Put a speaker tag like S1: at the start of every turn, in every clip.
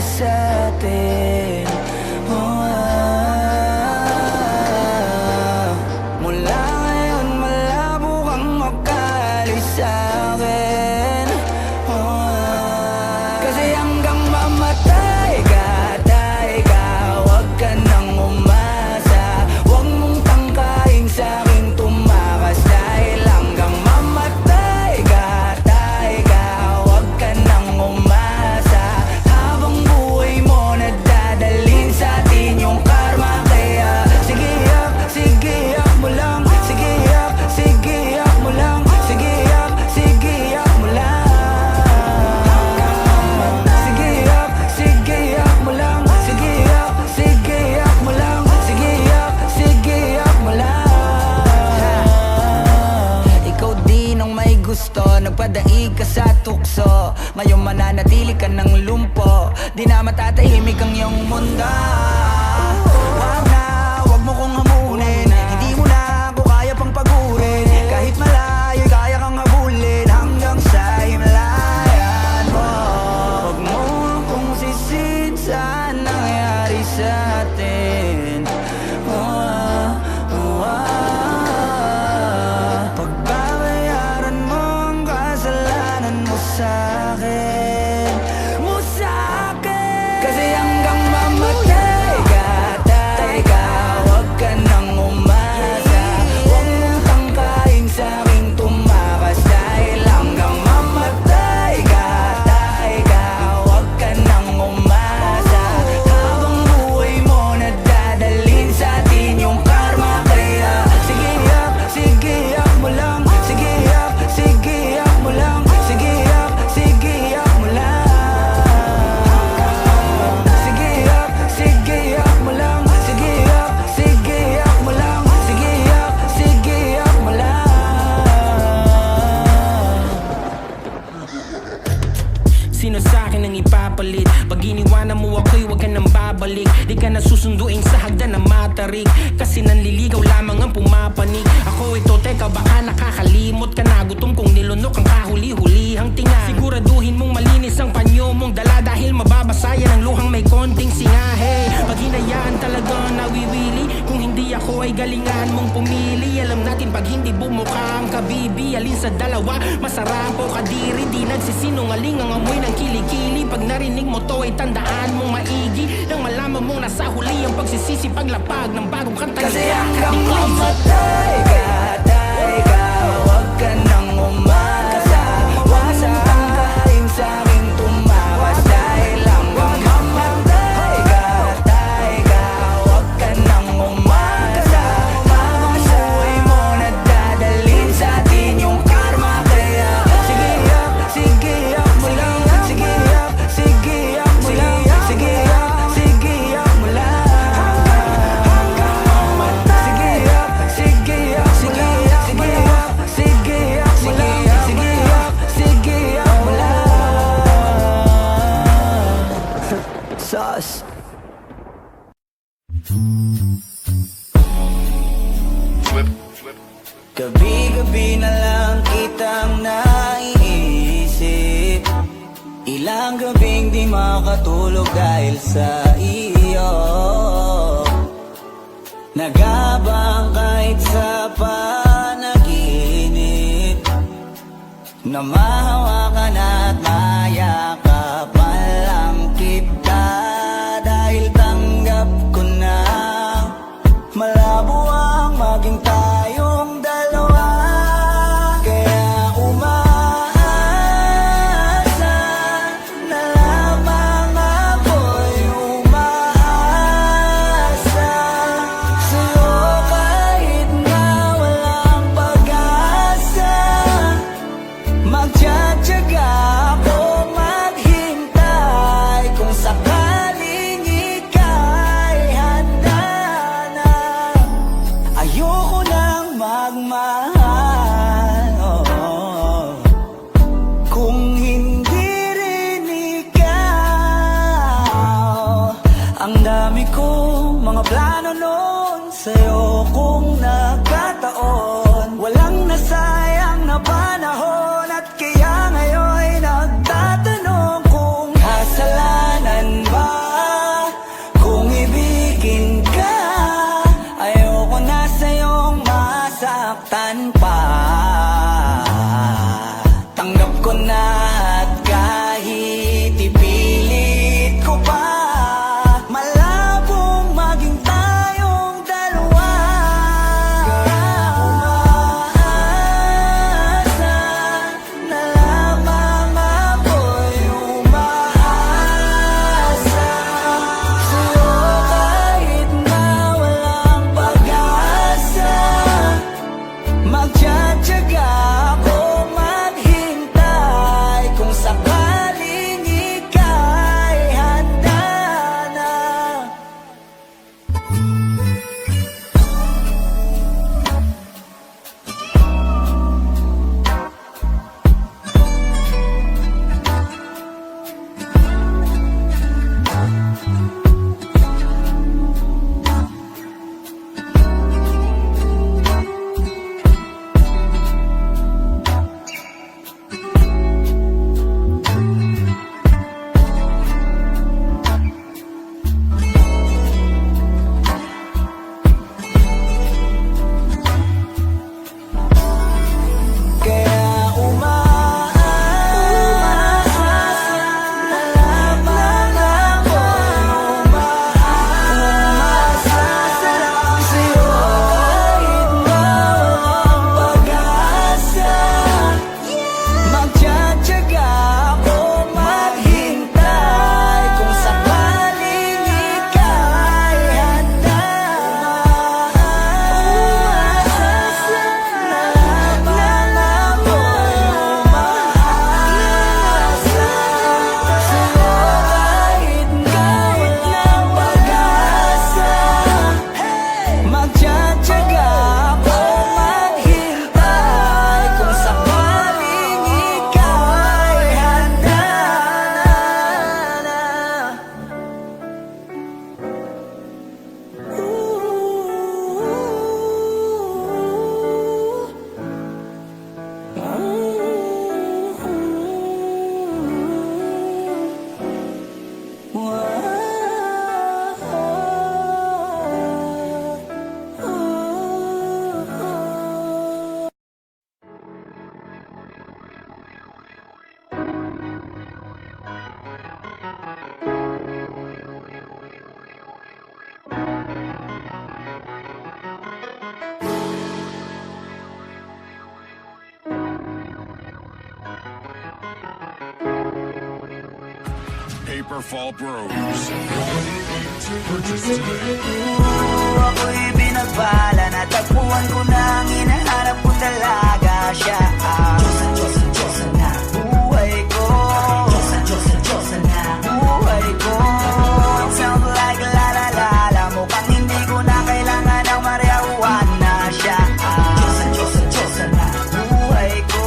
S1: sa atin. Mula ngayon malabo kang makaalis sa'kin. Kasi hanggang mamatay ka, huwag ka nang umasa. Huwag mong tangkain sa'king tumakas. Dahil hanggang mamatay ka, huwag ka nang umasa. Habang buhay mo nadadalhin sa atin yung karma. Kaya sige yak mo lang. Sige yak mo lang. Sige yak mo lang. Sige yak mo lang. Sige yak mo lang. Sige yak mo lang. Ikaw din ang may gusto, nagpadaig ka sa tukso. Ngayon mananatili ka ng lumpo, di na matatahimik ang iyong mundo. Wag mo kong hamunin. Hindi mo na ako kaya pang pagurin. Kahit malayo kaya kang habulin hanggang sa himlayan mo. Wag mo akong sisin sa nangyari sa atin. Pagbabayaran mo ang kasalanan mo sa'kin. Kasi hanggang mamatay ka, huwag ka nang umasa. Huwag mong tangkain sa'king tumakas. Dahil hanggang mamatay ka, huwag ka nang umasa. Habang buhay mo nadadalhin sa atin yung karma. Kaya sige yak mo lang. Sige yak mo lang. Sige yak mo lang. Sige yak mo lang. Sige yak mo lang. Sige yak mo lang.
S2: Sino sa'kin ang ipapalit? Pag iniwanan mo ako'y huwag ka nang babalik. Di ka na susunduin sa hagdan na matarik. Kasi nanliligaw lamang ang pumapanig. Ako ito, teka baka nakakalimot ka na. Gutom kong nilunok ang kahuli-hulihang tinga. Siguraduhin mong malinis ang panyo mong dala. Dahil mababasa yan ang luhang may konting singahe. Pag hinayaan talaga nawiwili. Kung hindi ako ay galingan mong pumili. Alam natin pag hindi bumukha ang kabibi. Alin sa dalawa, masarap o kadiri. Di nagsisinungaling ang amoy ng kilikili. Pag narinig mo to ay tandaan mong maigi. Nang malaman mong nasa huli ang pagsisisi paglapag ng bagong kanta.
S1: Kasi hanggang mamatay ka, huwag ka nang umasa. Huwag mong tangkain sa'king tumakas. Dahil hanggang mamatay ka, huwag ka nang umasa. Habang buhay mo nadadalhin sa atin yung karma. Kaya sige yak mo lang. Sige yak mo lang. Sige yak mo lang. Sauce. Gabi-gabi na lang kitang naiisip. Ilang gabing di makatulog dahil sa iyo. Nagabang kahit sa panaginip, na mahawakan at mayakapan lang kita. Dahil tanggap ko na malabo ang maging tayong dalawa. Kaya umaasa na lamang ako'y umaasa sa'yo. Kahit na walang pag-asa, magtsatsaga ako maghintay. Kung sakaling ika'y handa na, ayoko nang magmahal, kung hindi rin ikaw. Ang dami kong mga plano noon sa'yo kung nagkataon. Walang nasayang na panahon. At kaya ngayon'y nagtatanong kung kasalanan ba
S3: Timberfall Bros.
S1: Ako'y binagpala, natagpuan ko na ang hinahanap ko talaga siya. Diyosa na buhay ko, Diyosa na buhay ko. It sounds like la la la la, mukhang hindi ko na kailangan ng marijuana siya. Diyosa na buhay ko,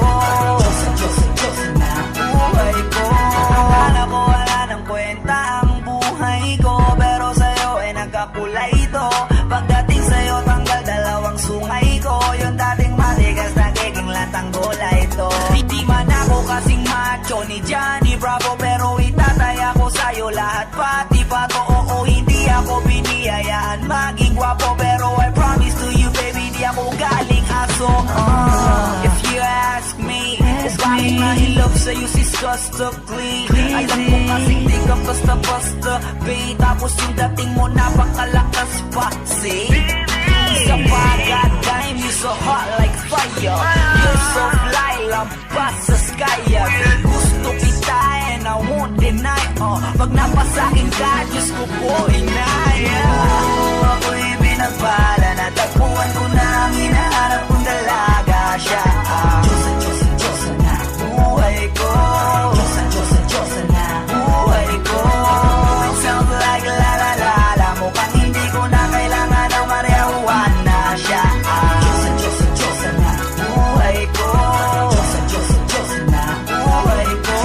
S1: Diyosa na buhay ko. Akala ko wala ng kwenta ang buhay ko, pero sa'yo ay nagkakulay ito. Pagdating sa'yo tanggal dalawang sungay ko, yung dating matigas nagiging latang gulay ito. Hindi man ako kasing macho ni Johnny Bravo, pero itataya ko sa'yo lahat pati pato. Oo, hindi ako biniyayaan maging gwapo, pero I promise to you baby, di ako galing aso. If you ask me, it's bakit mahilap sa'yo sis customly. Alam ko kasing di ka basta-basta, babe. Tapos yung dating mo napakalakas pa, see? Isa pa, goddamn, you so hot like fire. You're so fly, lampas sa sky. Gusto kita and I won't deny. Pag napasakin ka, Diyos ko po inaya. Ako'y binagpala, natagpuan ko na ang hinahanap kong dalaga siya. Diyosa na buhay ko, Diyosa na buhay ko. It sounds like la la la la, mukhang hindi ko na kailangan ng marijuana siya. Diyosa na buhay ko, Diyosa na buhay ko.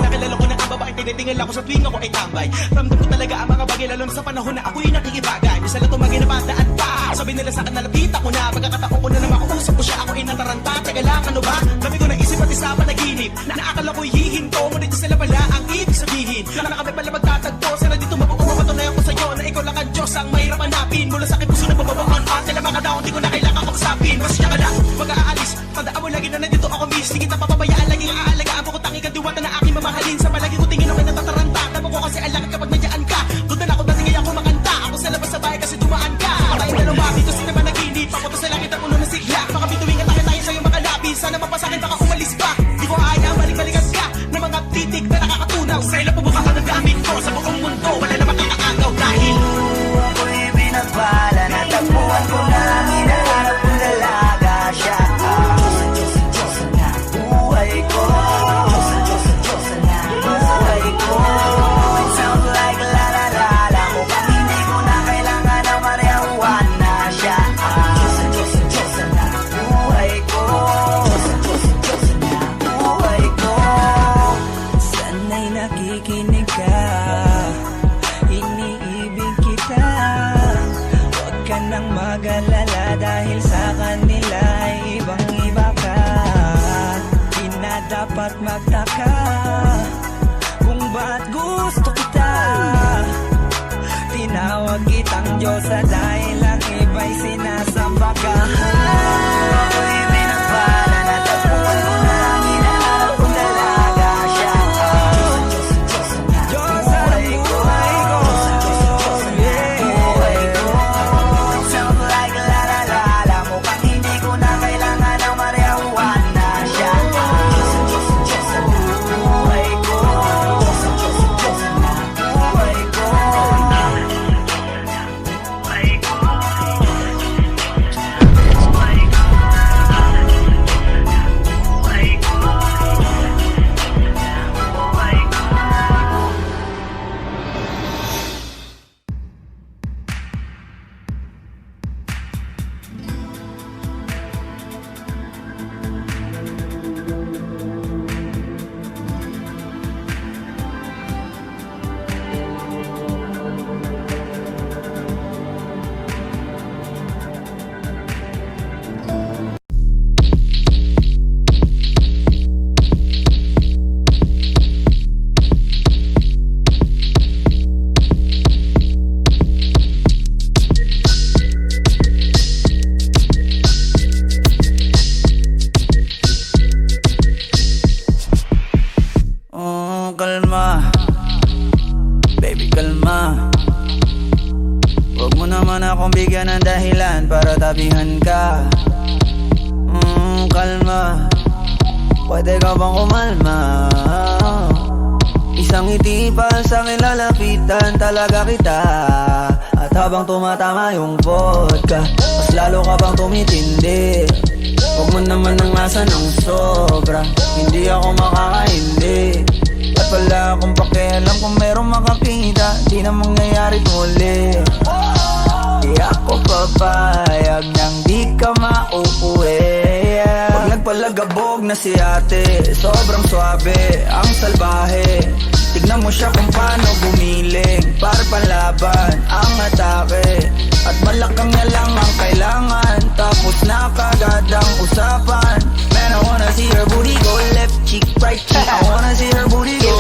S4: Nakilala ko na ang babaeng tinitingil ako sa tuwing ako ay tambay. Ramdam ko talaga ang mga bagay, lalo na sa panahon na ako'y nakikibagay. Isa lang tumagay na bandaan pa, sabi nila sa akin nalapit ako na. Pagkakataon ko na na makausap ko siya, ako ay nataranta. Teka lang, ano ba? Dami ko naisip pati sa panaginip, na naakala ko'y hihinto, ngunit sila pala ang ibig sabihin. Na kami pala magtatagpo, sana dito mabubuo. Patunayan ko sa'yo na ikaw lang ang Diyos ang mahirap hanapin. Mula sa akin puso na bababang on, sila mga daon, di ko na kailangan kausapin. Mas siya ka lang, mag-aalis, tandaan mo lagi na nandito ako miss. Di kita papabayaan, laging aalagaan mo ko tangi ka diwata na aking mamahalin. Sa palagi ko tingin ako'y natataranta, tama ko kasi ang lakad kapag nandiyan ka. Doon na ako dati kaya ako makanta, ako sa labas sa bahay kasi dumaan ka. Tayong dalawa, dito sila ba naginip, papunta sa langit ang ulo na sigla. Baka bituin ka tayo sa'yo makalabi, sana mapasakin baka umalis pa. Di ko ayaw, balik-balikan ka na mga titik na nakakatunaw. Sa ilang pubuka ka ng gamit ko, sa buong mundo wala na makakaagaw dahil
S1: ako'y binagpala, natagpuan ko na ang hinahanap kong dalaga siya. Diyosa na buhay ko, Diyosa na buhay ko. It sounds like la la la la, mukhang hindi ko na kailangan ng marijuana siya. Diyosa na buhay ko, Diyosa na buhay ko. Sana'y nakikinig ka, iniibig kita. Huwag ka nang mag-alala dahil sa kanila ay ibang-iba ka. Di na dapat magtaka kung ba't gusto kita. Tinawag kitang Diyosa dahil ang iba'y sinasamba ka. Ako'y binagpala, natagpuan ko na ang hinahanap kong dalaga siya. Diyosa na buhay ko, buhay ko. It sounds like la la la la, mukhang hindi ko na kailangan ng marijuana siya. Diyosa na buhay ko, Diyosa na buhay ko. Kalma, baby kalma. Huwag mo naman akong bigyan ng dahilan para tabihan ka. Kalma, pwede ka bang kumalma? Isang ngiti pa sa akin lalapitan talaga kita. At habang tumatama yung vodka, mas lalo ka bang tumitindi. Huwag mo naman ang asa ng sobra, hindi ako makakaindi. At wala akong pakialam kung merong makakita, di na mangyayari muli. Di ako papayag nang di ka mauuwi. Pag nagpalagabog na si ate, sobrang swabe, ang salbahe. Tignan mo siya kung paano gumiling, para panlaban ang atake. At malakang na lang ang kailangan, tapos na kagad ang usapan. Man, I wanna see her booty go left cheek, right cheek. I wanna see her booty go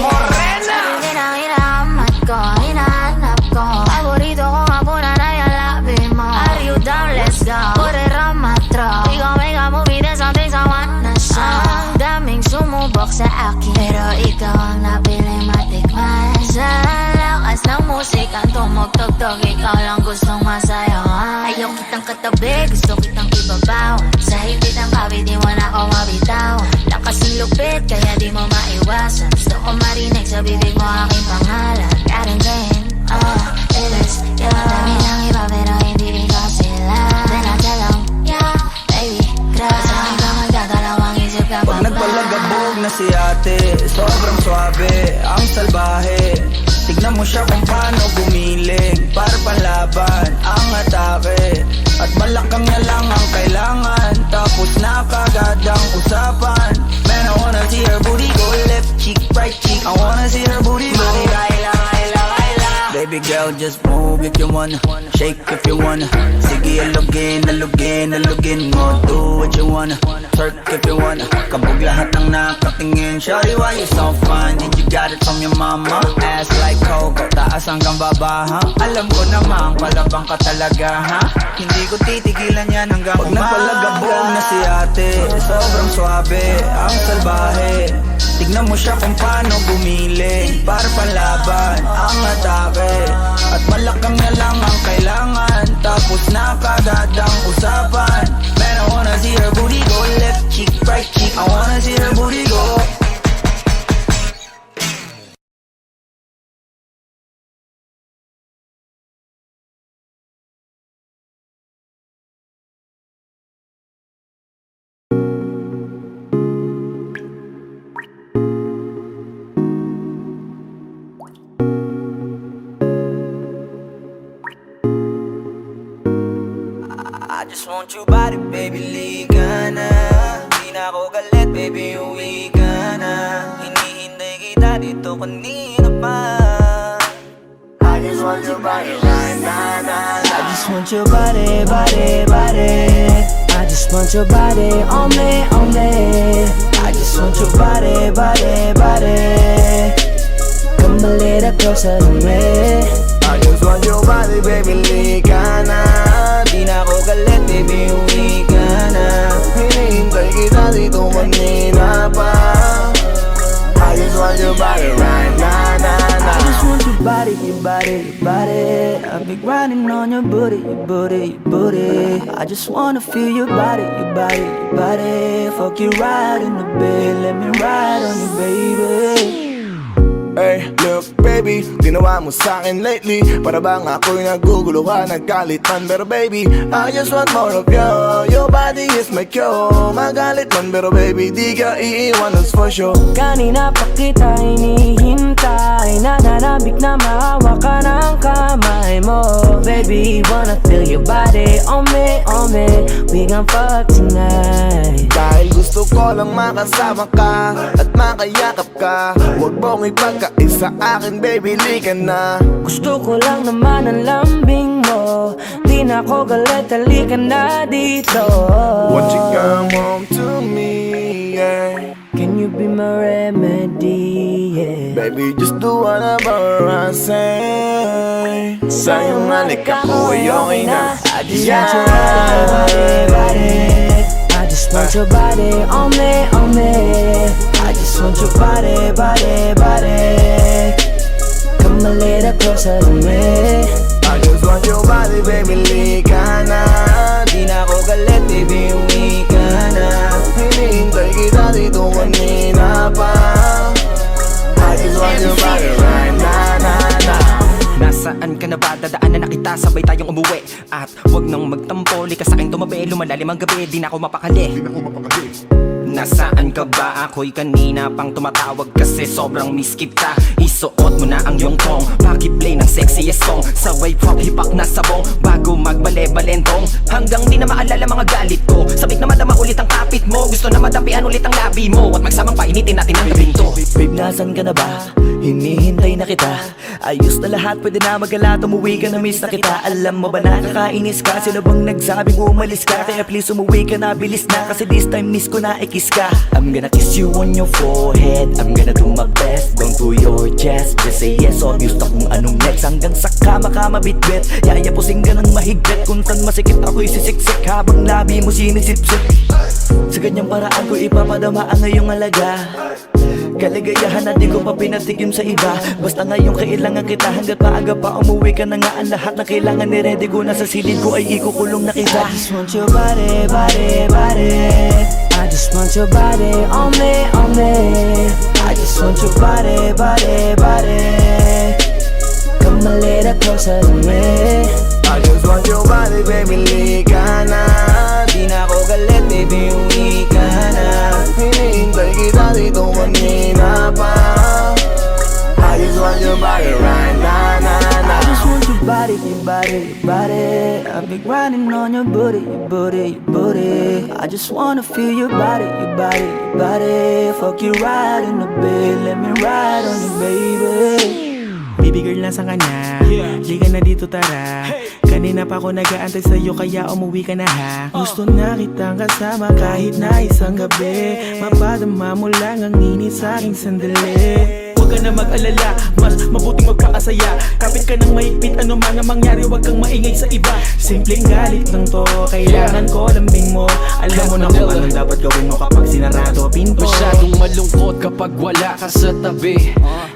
S1: Morena!
S3: Hinahanap ko, hinahanap ko. Paborito ko nga muna na yung labi mo. Are you down? Let's go. Put it on my throat. We gon' make a movie, there's some things I wanna show. Ang daming sumubok sa akin, pero ikaw ang napiling matikman. Sa lakas ng musikang tumugtog-tog, ikaw lang gustong masayawan. Ayaw kitang katabi, gusto kitang ibabaw. Sa higit ng kabit, di mo na ako mabitaw. Lakas ng lupit, kaya di mo maiwasan. Gusto ko marinig sa bibig mo aking pangalan. Karin Jane, Ellis, yeah. Dami ng iba pero hindi ikaw sila. Then I tell them, yeah, baby, crush. Sa akin ka magdadalawang isip ka pa.
S1: Pag nagpalagabog na si ate, sobrang swabe, ang salbahe. Tignan mo siya kung paano gumiling, para panlaban ang atake. At malakang na lang ang kailangan, tapos na kagad ang usapan. Man, I wanna see her booty go left cheek, right cheek. I wanna see her booty go Baby girl, just move if you wanna, shake if you wanna. Sige, alugin, alugin, alugin mo. Do what you wanna, twerk if you wanna. Kabog lahat ng nakatingin. Shawty, why you so fine? Did you got it from your mama? Ass like Coco, taas hanggang baba, ha? Alam ko naman, palabang ka talaga, ha? Hindi ko titigilan yan hanggang umaga. Pag nagpalagabog na si ate, sobrang swabe, ang salbahe. Tignan mo siya kung paano gumiling, para panlaban ang atake. At malakang na lang ang kailangan, tapos na kagad ang usapan. Man, I wanna see her booty go left cheek, right cheek. I wanna see her booty go. I just want your body, baby, liga na. Di na ako galit, baby, uwi ka na. Hinihintay kita dito kanina pa. I just want your body, right now. I just want your body, body, body. I just want your body on me, on me. I just want your body, body, body. Come a little closer to me. I just want your body, baby, liga na. Di na ako galit, baby, uwi ka na. Hinihintay kita dito kanina pa. I just want your body right now, I just want your body, your body, your body. I've been grinding on your booty, your booty, your booty. I just wanna feel your body, your body, your body. Fuck you right in the bed, let me ride on you, baby.
S5: Hey, look baby, ginawa mo sa'kin lately. Para bang ako'y naguguluhan, nagkalitan. Pero baby, I just want more of you. Your body is my cure. Magalit man pero baby, di ka iiwan, that's for sure.
S6: Kanina pa kita hinihintay, nananabik na maawa ka ng kamay mo. Baby, wanna feel your body on me, on me. We gon' fuck tonight.
S5: Dahil gusto ko lang makasama ka at makayakap ka. Huwag mong ipagkaisa akin, baby, lika na.
S6: Gusto ko lang naman ang lambing mo. Di na ako galit, halika na dito.
S5: Won't you come home to me, yeah.
S6: Can you be my remedy, yeah.
S5: Baby, just do whatever I say. Sa'yong halik ako ay okay na.
S6: I just want your body, body. I just want your body on me, on me. I just want your body, body, body. Come a little closer to me.
S5: I just want your body, baby, lika na.
S1: Di na ako galit, baby, uwi ka na.
S5: Hinihintay kita dito kanina pa. just want your body right now.
S2: Nasaan ka na ba? Dadaanan na kita, sabay tayong umuwi. At wag nang magtampo, lika sa'kin tumabi. Lumalalim ang gabi, di na ako mapakali. Nasaan ka ba? Ako'y kanina pang tumatawag kasi sobrang miss kita. Isuot mo na ang iyong tong, pakiplay ng sexiest song. Sabay pop hipak na sabong, bago magbale-balentong. Hanggang di na maalala mga galit ko. Sabik na madama ulit ang kapit mo. Gusto na madampian ulit ang labi mo. At magsamang painitin natin ang gabing to.
S6: Babe, nasan ka na ba? Hinihintay na kita. Ayos na lahat, pwede na magala. Umuwi ka na, miss na kita. Alam mo ba nakakainis ka? Sino bang nagsabing umalis ka? Kaya please umuwi ka na, bilis na. Kasi this time miss ko na ikiss ka. I'm gonna kiss you on your forehead. I'm gonna do my best, down to your chest. Just say yes, obvious na kung anong next. Hanggang sa kama ka mabitbit. Yayapusing ka ng mahigpit. Kung saan masikip ako'y sisiksik. Habang labi mo sinisipsip. Sa ganyang paraan ko ipapadama ang ngayong alaga. Kaligayahan na di ko pa pinatigim sa iba. Basta ngayon kailangan kita. Hanggat maaga pa umuwi ka na nga. Ang lahat na kailangan ni-ready ko na sa silid ko ay ikukulong na kita. I just want your body, body, body. I just want your body on me, on me. I just want your body, body, body. Come a little closer to me.
S5: I just want your body, baby, lika na. Di na ako galit, baby, uwi ka na. Hinihintay kita dito kanina pa. I just want your body right now,
S6: I just want your body, your body, your body. I've been grinding on your booty, your booty, your booty. I just wanna feel your body, your body, your body. Fuck you right in the bed, let me ride on you, baby.
S4: Baby girl, nasan ka na? Liga na dito, tara. Kanina pa ako nag-aantay sa'yo, kaya umuwi ka na ha. Gusto na kitang kasama kahit na isang gabi. Mapadama mo lang ang init sa'king sandali. Huwag ka na mag-alala, mas mabuting magpakasaya. Kapit ka ng mahigpit, ano mga mangyari, huwag kang maingay sa iba. Simpleng galit lang to, kailangan ko lambing mo. Alam mo na kung anong dapat gawin mo kapag sinarado pinto.
S7: Masyadong malungkot kapag wala ka sa tabi.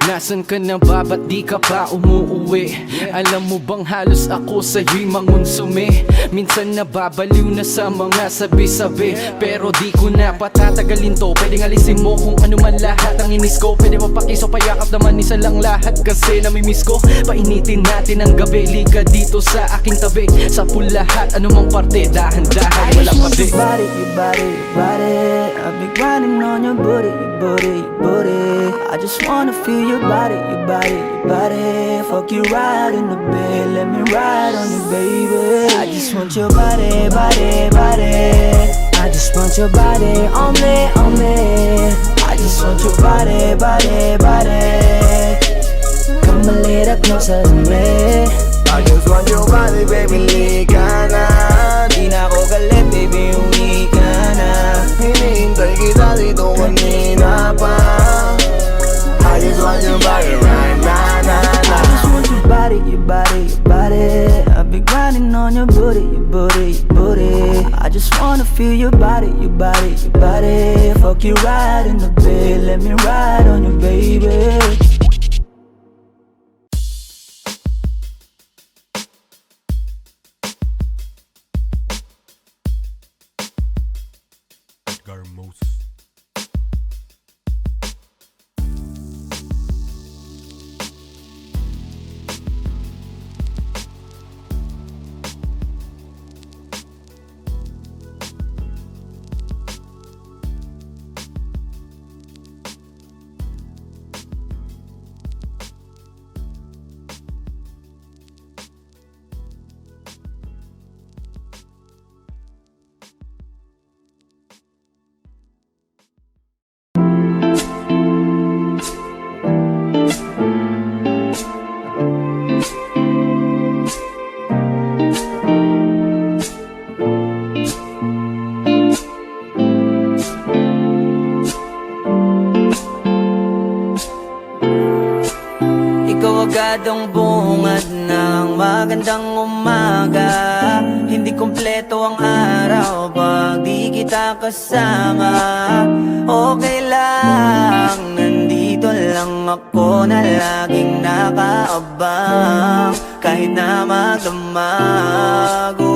S7: Nasaan ka na ba? Ba't di ka pa umuuwi? Alam mo bang halos ako sa'yo'y mangonsume? Minsan nababaliw na sa mga sabi-sabi. Pero di ko na patatagalin to. Pwedeng alisin mo kung ano man lahat ang inis ko. Pwede mapakiso, payakap naman isa lang lahat. Kasi namimiss ko. Painitin natin ang gabi. Liga dito sa aking tabi. Sa lahat, anumang parte, dahan-dahan, walang pabi.
S6: Your body, your body, your body. I've been grinding on your booty, your booty, your booty. I just wanna feel your body, your body, your body. Fuck you right in the bed, let me ride on you, baby. I just want your body, body, body. I just want your body on me, on me. I just want your body, body, body. Come a little closer to me.
S5: I just want your body, baby, lika na. Di na ako galit, baby, uwi ka na. Hinihintay kita dito kanina pa. I just want your body right now,
S6: I just want your body, your body, your body. I've been grinding on your booty, your booty, your booty. I just wanna feel your body, your body, your body. Fuck you right in the bed, let me ride on you, baby.
S1: agad ang bungad ng magandang umaga. Hindi kompleto ang araw pag di kita kasama. Okay lang, nandito lang ako na laging nakaabang. Kahit
S6: kahit na magdamago.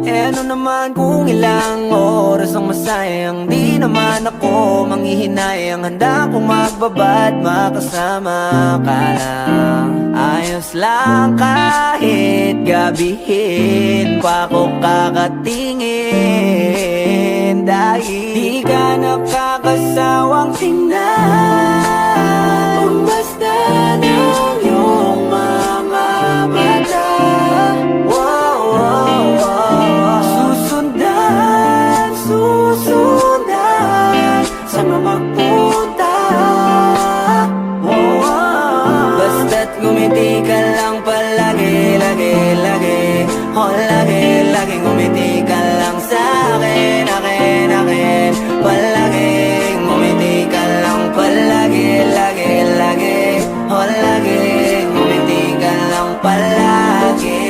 S6: Eh ano naman kung ilang oras ang masayang, di naman ako manghihinayang. Handa kong magbabad, makasama ka lang. Ayos lang kahit gabihin pa ko kakatingin, dahil di ka nakakasawang tingnan. Basta ng iyong mga mata, wow, wow, wow. Susundan, susundan, saan mo magpunta, wow, wow. Basta't ngumiti ka lang palagi, lagi, lagi. Oh, lagi, lagi ngumiti ka lang sa'kin, akin, akin. Palagi, ngumiti ka lang palagi, lagi, lagi. Oh, lagi, ngumiti ka lang palagi,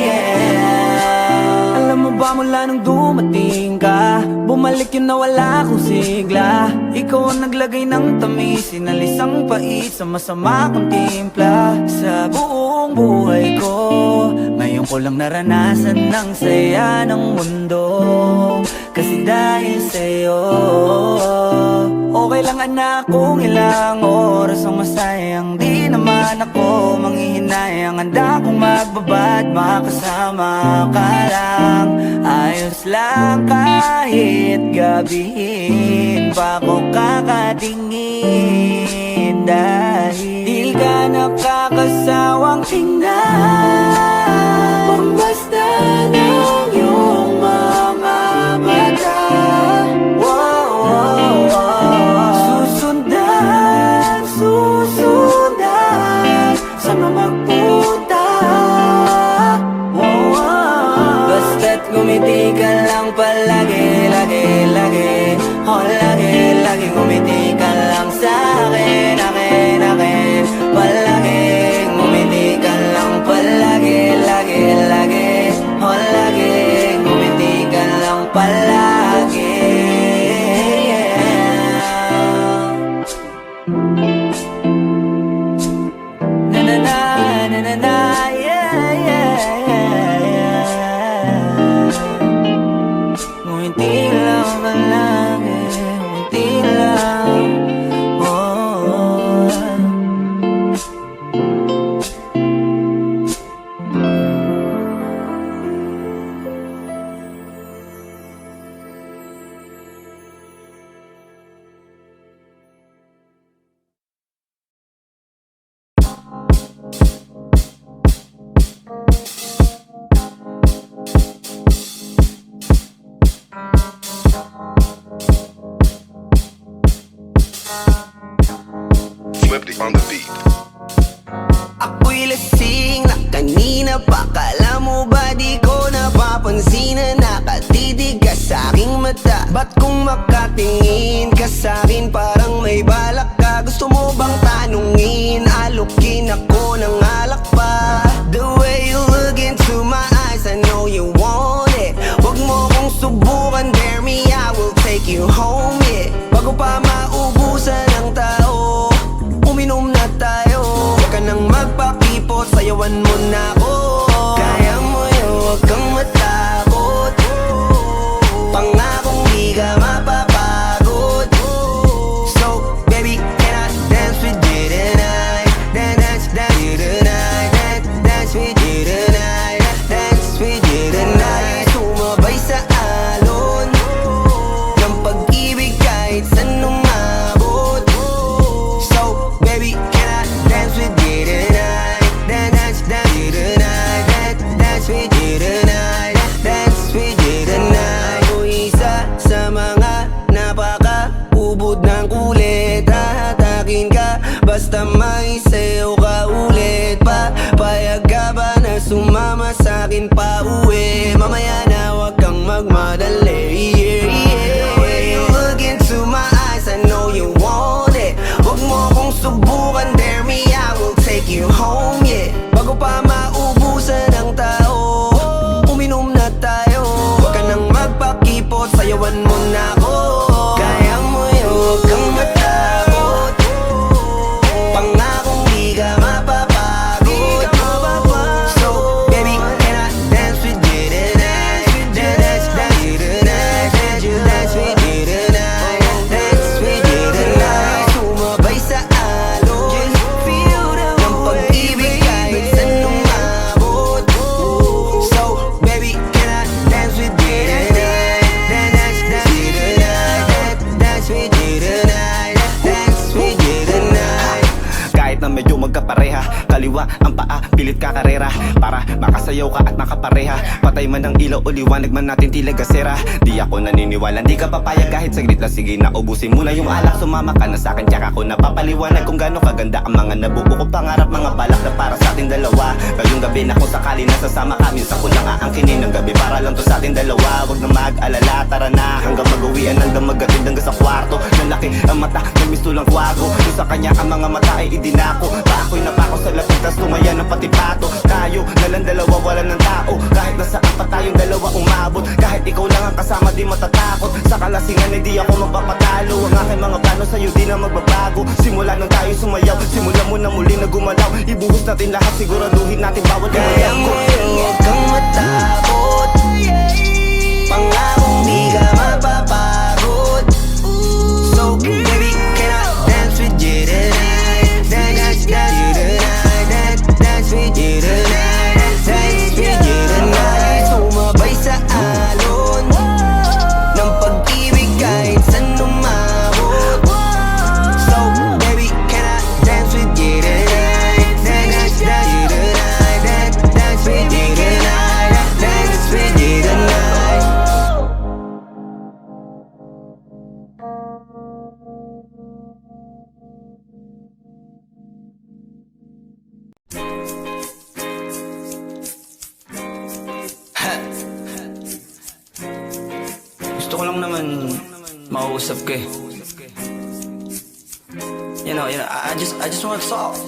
S6: yeah. Alam mo ba mula nung dumating ka, bumalik yun na wala akong sigla. Ikaw ang naglagay ng tamis, sinalis ang pait sa masama kong timpla. Sa buong buhay ko, ngayon ko lang naranasan ng saya ng mundo, kasi dahil sa'yo. Okay lang anak kung ilang oras ang masayang, di naman ako manghihinayang. Handa kong magbabad, makasama ka lang. Ayos lang kahit gabihin pa ko kakatingin, dahil di ka nakakasawang tingnan. Basta ng iyong mga mata, wow, wow, wow. Susundan, susundan, saan mo magpunta, wow, wow. Basta't ngumiti ka lang palagi, lagi, lagi. Oh, lagi, lagi ngumiti ka lang sa'kin, akin, akin. Palagi, ngumiti ka lang palagi, lagi, lagi. Oh, lagi, ngumiti ka lang palagi, yeah. Na na na, na na na, yeah, yeah, yeah, yeah. Ngumiti lang palagi, ngumiti lang, oh.
S5: Swifty on the beat.
S1: Ako'y lasing na kanina pa. Kala mo ba di ko napapansin na nakatitig ka sa'king mata? Ba't kung makatingin ka sa'kin parang may balak ka? Gusto mo bang tanungin? Alukin ako ng alak pa. The way you look into my eyes, I know you want it. Huwag mo kong subukan, dare me, I will take you home, yeah. Bago pa maubusan ng tao, uminom na tayo. Huwag ka nang magpakipot, sayawan mo na ako. Kaya mo yun, huwag kang matakot. Pangakong di ka mapapagod. So, baby, can I dance with you tonight? Dance, dance with you tonight. Dance with you tonight. Dance with you tonight. Sumabay sa alon ng pag-ibig kahit saan umabot. So, baby, can I dance with you tonight? Dance, dance with you tonight. Dance with you tonight. Dance with you tonight. O isa sa mga napaka-ubod ng kulit, hahatakin ka basta may sayo ka ulit pa. Payag ka ba na sumama sa'kin pa uwi? Mamaya na wag kang magmadali, yeah, yeah. The way you look into my eyes, I know you want it. Huwag mo kong subukan, dare me, I will take you home, yeah. Bago pa maubusan ng tao, uminom na tayo. Huwag ka nang magpakipot, sayawan mo na ako. Kaya mo yun, huwag kang matakot. Pangakong di ka mapapagod.
S8: kaliwa ang paa, pilit ka karera para makasayaw ka at makapareha. Patay man ang ilaw o liwanag man natin tila gasera. Di ako naniniwala, di ka papayag kahit saglit lang. Sige na ubusin mo na yung alak, sumama ka na sa'kin. Tsaka ako napapaliwanag kung gaano kaganda ang mga nabuo ko pangarap, mga balak na para sa ating dalawa. Ngayong gabi na kung sakali nasasama ka, minsan ko lang aangkinin ng gabi para lang to sa ating dalawa. Huwag na mag-alala, tara na hanggang mag-uwian, hanggang magatid hanggang sa kwarto. Lalaki ang mata, may misto lang kwago. Yung sa kanya ang mga mata ay idinako. Pa ako'y napako sa lapit, tas tumaya ng pati pato. Tayo nalang dalawa, wala ng tao. Kahit nasaan pa tayong dalawa umabot. Kahit ikaw lang ang kasama, di matatakot. Sa kalasingan ay di ako magpapatalo. Ang aking mga plano sa'yo di na magbabago. Simula nang tayo sumayaw, simula mo na muli na gumalaw. Ibuhos natin lahat, siguraduhin natin bawat
S1: Kaya ngayon huwag kang matakot. Pangakong di ka mapapagod. So baby, can I dance with you tonight? Dance with you tonight. Dance with you tonight. Dance with you tonight. Sumabay sa alon ng pag-ibig kahit saan umabot. So baby, can I dance with you tonight? Dance with you tonight. Dance with you tonight. Dance with you tonight.
S8: Gusto ko lang naman makausap ka eh. You know, I just want to talk.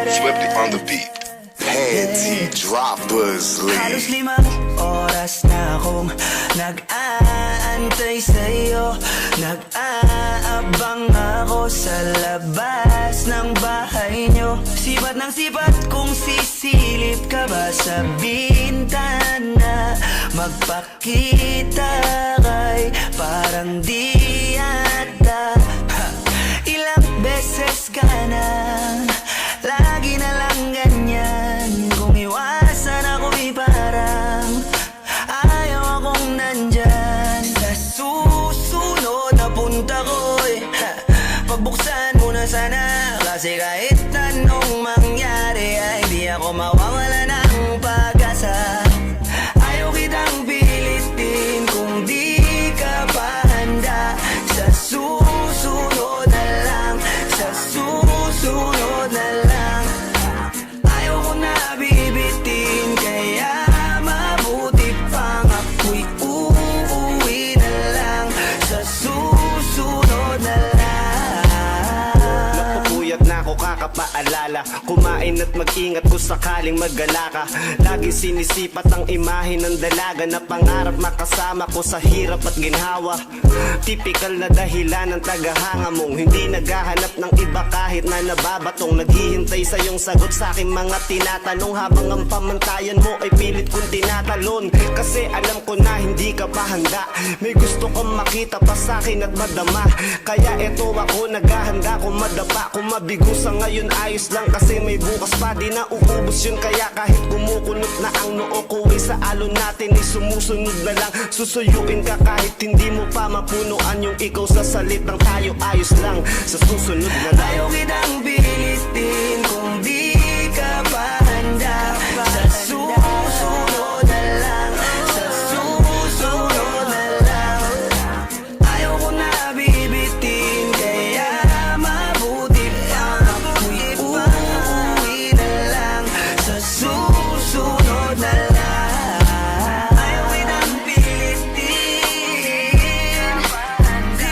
S5: Swifty on the beat. Panty droppers
S1: Halos 5 oras na akong nag-aantay sa'yo. Nag-aabang ako sa labas ng bahay nyo. Sipat ng sipat kung sisilip ka ba sa bintana. Magpakita kay parang di yata. Ilang beses ka na, lagi na lang ganyan. Kung iwasan ako'y parang ayaw akong nandyan. Sa susunod na punta ko'y pagbuksan mo na sana. Kasi kahit anong mangyari ay di ako mawawala ng pag-asa. Ayaw kitang pilitin kung di ka pa handa. Sa susunod na lang, sa susunod na lang. Ayaw ko na bibitin, kaya mabuti pang ako'y uuwi na lang. Sa susunod na lang.
S8: Napupuyat na ako kakapaalala. Kumain at mag-ingat kung sakaling magala ka. Lagi sinisipat ang imahe ng dalaga na pangarap makasama ko sa hirap at ginhawa. Typical na dahilan ng tagahanga mong hindi naghahanap ng iba kahit na nababatong. Naghihintay sa iyong sagot sa aking mga tinatanong, habang ang pamantayan mo ay pilit kong tinatalon. Kasi alam ko na hindi ka pa handa. May gusto kong makita pa sa akin at madama. Kaya eto ako naghahanda kung madapa. Kung mabigo sa ngayon ayos lang, kasi may bukas pa, di na uubos yun. Kaya kahit kumukunot na ang noo ko ay sa alon natin ay sumusunod na lang. Susuyuin ka kahit hindi mo pa mapunuan yung ikaw sa salitang tayo ayos lang. Sa susunod na lang.
S1: Ayaw kitang pilitin kung di ka pa handa. Sa susunod na lang, sa susunod na lang. Ayaw ko na bibitin, kaya mabuti pang ako'y uuwi na lang. Sa susunod na lang. Ayaw kitang pilitin, di ka pa handa.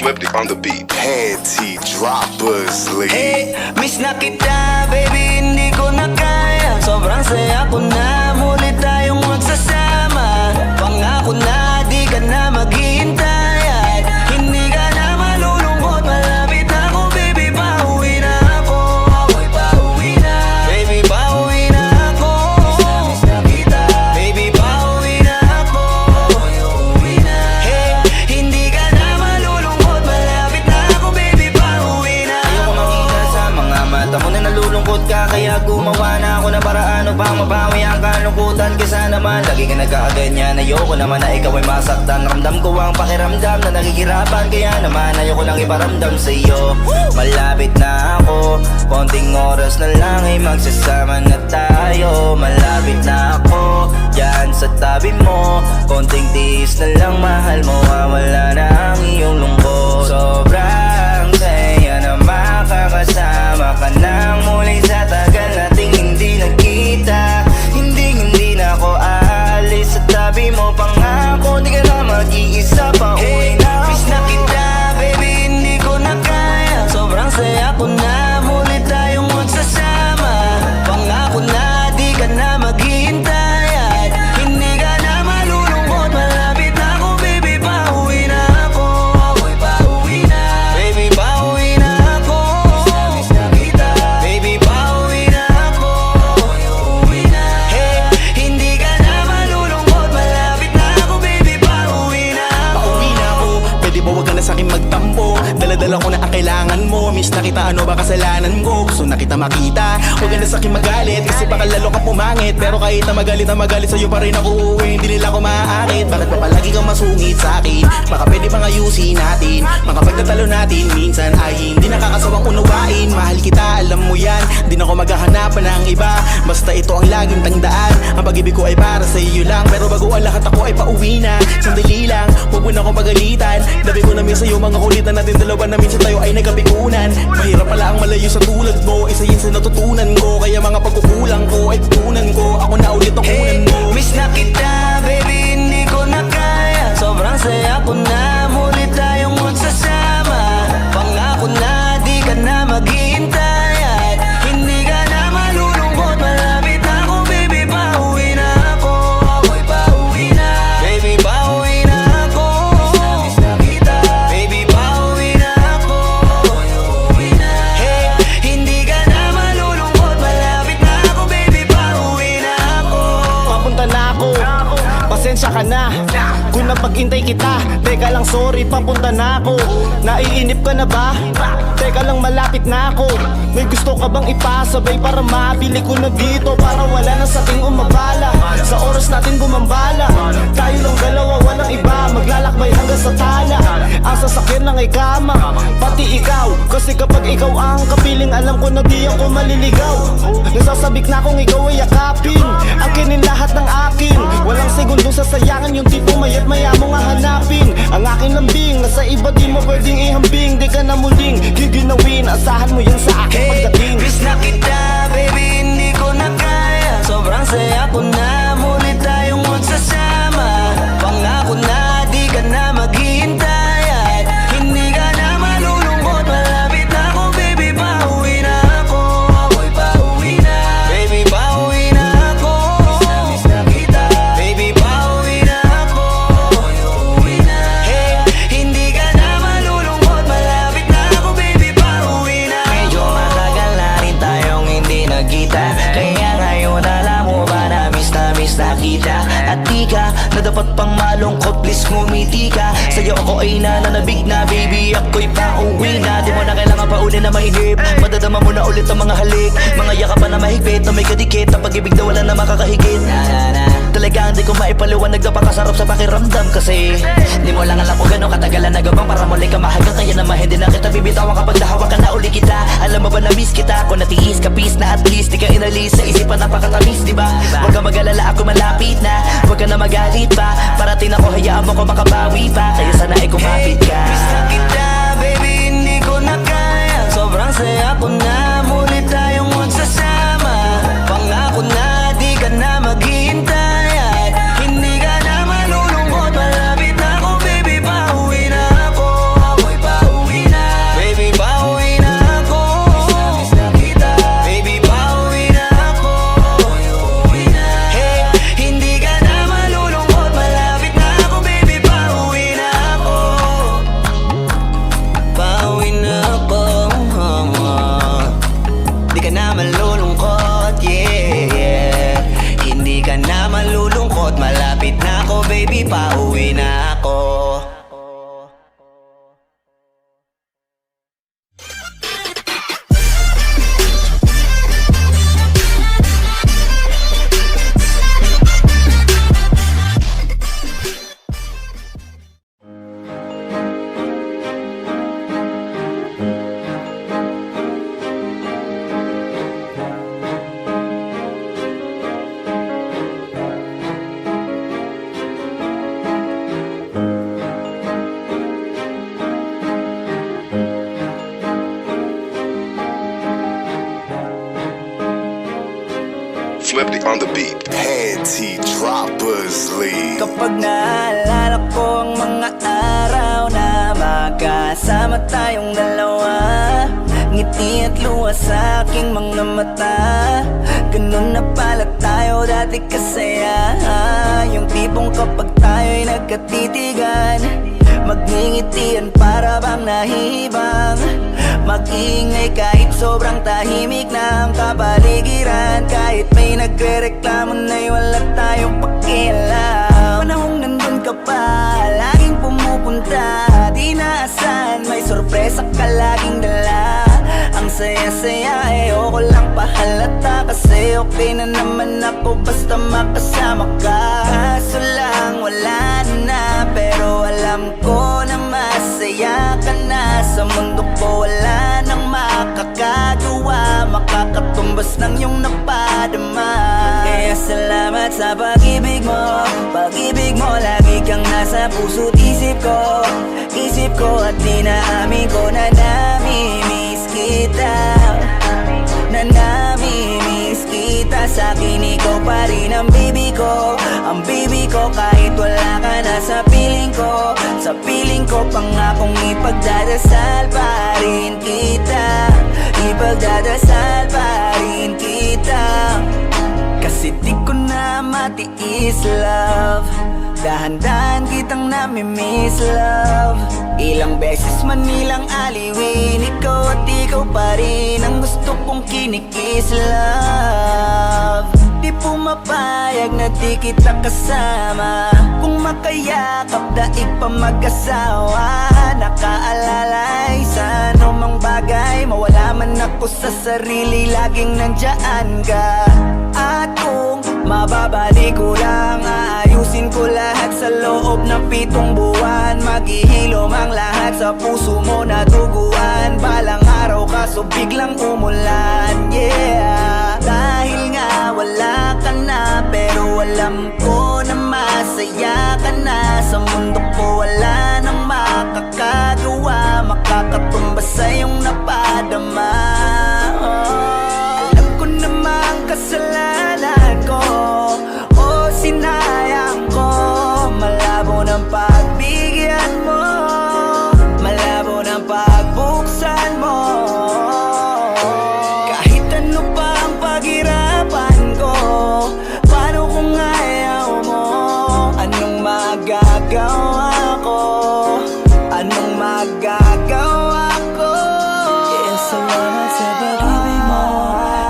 S9: Swifty on the beat. Panty droppers, lead.
S1: Hey, miss na kita, baby, hindi ko na kaya. Sobrang saya ko na, muli tayong magsasama. Pangako na, di ka na maghihintay at hindi ka na malulungkot. Malapit na ako, baby, pauwi na ako. Ako'y pauwi na, baby, pauwi na ako. Miss na kita, baby, pauwi na ako. Ako'y uuwi na. Hey, hindi ka na malulungkot. Malapit na ako, baby, pauwi na
S8: Ayoko makita sa mga mata mo na nalulungkot ka, kaya gumawa na ako ng paraan upang mabawi ang kalungkutan. Kesa naman lagi ka nagkakaganyan. Ayoko naman na ikaw ay masaktan. Ramdam ko ang pakiramdam na nakikirapan, kaya naman ayoko lang iparamdam sa iyo. Malapit na ako, konting oras na lang ay magsasama na tayo. Malapit na ako, dyan sa tabi mo. Konting tiis na lang, mahal mo, wala na ang iyong lungkot. Sobrang saya na makakasama ka nang muli sa tagal nating hindi nagkita. Hindi na ako aalis sa tabi mo. Pangako, di ka na mag-iisa pa. Uwi na ako.
S1: Miss na kita, baby, hindi ko na kaya. Sobrang saya ko na, muli tayong magsasama. Pangako na, di ka na maghihintay at hindi ka na malulungkot. Malapit na ako, baby, pauwi na ako. Ako'y pauwi na, baby, pauwi na ako. Miss na kita, baby, pauwi na ako. Ako'y uuwi na. Hey, hindi ka na malulungkot. Malapit na ako, baby, pauwi na ako.
S4: Pauwi na ako, pwede ba wag ka na sa'kin magtampo? Dala-dala ko na ang kailangan mo. Miss na kita, ano ba kasalanan ko? Gusto na kita makita, huwag ka na sa'kin magalit. Kasi baka lalo ka pumangit. Pero kahit na magalit sa'yo pa rin ako uuwi. Hindi nila ako maaakit. Bakit pa palagi kang masungit sa'kin? Baka pwede bang ayusin natin? Mga pagtatalo natin minsan ay hindi nakakasawang unawain. Mahal kita, alam mo yan, di na ako maghahanapan ng iba. Basta ito ang laging tandaan, ang pag-ibig ko ay para sa iyo lang. Pero bago ang lahat ako ay pauwi na. Sandali lang, huwag mo na akong pagalitan. Dabi ko na miss sa'yo mga kulitan natin dalawa na minsan tayo ay nagkapikunan. Mahirap pala ang malayo sa tulad mo, isa yun sa natutunan ko. Kaya mga pagkukulang ko ay tutunan ko. Ako na ulit ang kunan mo.
S1: Miss na kita, baby, hindi ko na kaya. Sobrang saya ko na, muli tayong magsasama. Pangako na, di ka na maghihintay at hindi ka na malulungkot. Malapit na ako, baby, pauwi na ako. Ako'y pauwi na, baby, pauwi na ako. Miss na kita, baby, pauwi na ako. Ako'y uuwi na. Hey, hindi ka na malulungkot. Malapit na ako, baby, pauwi na ako.
S4: Papunta na ako, pasensya ka na kung napag-intay kita. Teka lang, sorry, papunta na ako. Naiinip ka na ba? Teka lang, malapit na ako. May gusto ka bang ipasabay para mabili ko na dito? Para wala na sa ating umabala, sa oras natin gumambala. Tayo lang dalawa, walang iba, maglalakbay hanggang sa tala. Ang sasakyan lang ay kama, pati ikaw. Kasi kapag ikaw ang kapiling, alam ko na di ako maliligaw. Nasasabik na kung ikaw ay yakapin, akinin lahat ng akin. Walang segundong sasayangan, yung tipo mayat maya mo nga hanapin. Ang aking lambing, nasa iba di mo pwedeng ihambing. Di ka na muling giginawin, asahan mo yun sa akin pagdating.
S1: Miss na kita, baby, hindi ko na kaya. Sobrang saya ko na, muli tayong magsasama. Pangako na, di ka na maghihintay at hindi ka na malulungkot. Malapit na ako, baby, pauwi na ako. Ako'y pauwi na, baby, pauwi na ako. Miss na kita, baby, pauwi na ako. Ako'y uuwi na. Hey, hindi ka na malulungkot. Malapit na ako, baby, pauwi na ako. Medyo matagal na rin tayong hindi nagkita, kaya ngayon alam mo ba na miss na kita. At di ka na dapat pang malungkot, please ngumiti ka. Sa'yo ako ay nananabig na, baby, ako'y pauwi na. Di mo na kailangan pa uli na mahigip, madadama mo na ulit ang mga halik. Mga yakapan na mahigpit, na may kadikit, na pag-ibig na wala na makakahigit. Talagang di ko maipaliwanag na pakasarap sa pakiramdam. Kasi di mo lang alam kung gano'ng katagalan na gabang para muli ka mahagam. Kaya naman hindi na kita bibitawan kapag nahawa ka na uli kita. Alam mo ba na miss kita, kung natiis ka peace na at least di ka inalis sa isipan, napakatamis, di ba? Huwag ka mag-alala, ako malapit na. Huwag ka na magalit pa, parating ako, hayaan mo ko makabawi pa. Kaya sana ay kumapit ka. Miss na kita, baby, hindi ko na kaya. Sobrang saya ko na, muli tayong magsasama. Pangako na, di ka na maghihintay at hindi ka na malulungkot. Malapit na ako, baby, pauwi na ako. Ako'y pauwi baby, pauwi na ako.
S9: Flippy on the beat. Panty Droppers League.
S1: Kapag naalala ko ang mga araw na magkasama tayong dalawa, ngiti at luha sa aking mga mata. Ganun na pala tayo dati kasaya. Yung tipong kapag tayo'y nagkatitigan, magngingitian para bang nahihibang. Mag-iingay kahit sobrang tahimik na ang kapaligiran. Kahit may nagre-reklamo na'y wala tayong pakialam. Panahong nandun ka pa, laging pumupunta, di naasahan, may sorpresa ka laging dala. Ang saya-saya, ayoko lang pahalata, kasi okay na naman ako basta makasama ka. Kaso lang wala na, pero alam ko na masaya ka na. Sa mundo ko wala nang makakagawa, makakatumbas ng iyong napadama. Kaya salamat sa pag-ibig mo, pag-ibig mo. Lagi kang nasa puso't isip ko, isip ko. At dinaamin ko na namimiss kita, na namimiss kita. Sa'kin ikaw pa rin ang baby ko, ang baby ko. Kahit wala ka na sa piling ko, sa piling ko, pangakong ipagdadasal pa rin kita, ipagdadasal pa rin kita. Kasi di ko na matiis, love, dahan-dahan kitang namimiss, love. Ilang beses man nilang aliwin, ikaw at ikaw pa rin ang gusto kong kinikis, love. Di pumapayag na di kita kasama, kung makayakap daig pa mag-asawa. Nakaalalay sa anumang bagay, mawala man ako sa sarili, laging nandyan ka. At kung mababalik ko lang, aayusin ko lahat sa loob ng 7 buwan. Maghihilom ang lahat sa puso mo na duguan. Balang araw kaso biglang umulan, yeah. Dahil nga wala ka na, pero alam ko na masaya ka na. Sa mundo ko wala nang makakagawa, makakatumbas sa iyong napadama. Alam ko namang kasalanan ko, o sinayang ko. Malabo ng pagbigyan mo, malabo ng pagbuksan mo. Kahit ano pa ang paghirapan ko, paano kung ayaw mo? Anong magagawa ko? Anong magagawa ko? Kaya salamat sa pag-ibig mo,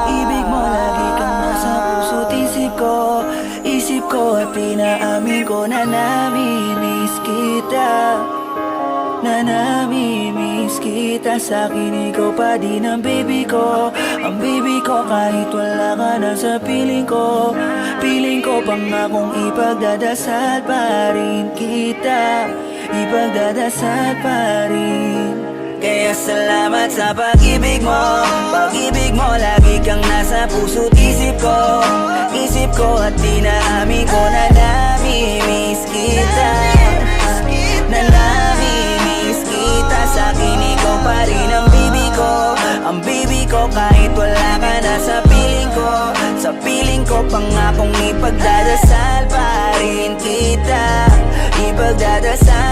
S1: ibig mo. Lagi kang nasa puso't isip ko, isip ko. At pinaamin ko na namimiss kita, na namimiss kita. Sa'kin ikaw pa din ang baby ko, ang baby ko. Kahit wala ka na sa piling ko, piling ko. Pangakong ipagdadasal pa rin kita, ipagdadasal pa rin. Kaya salamat sa pag-ibig mo, pag-ibig mo. Lagi kang nasa puso't isip ko, isip ko. At dinaamin ko na namimiss kita, na namimiss kita. Sa'kin ikaw pa rin ang baby ko, ang baby ko. Kahit wala ka na sa piling ko, sa piling ko. Pangakong ipagdadasal pa rin kita, ipagdadasal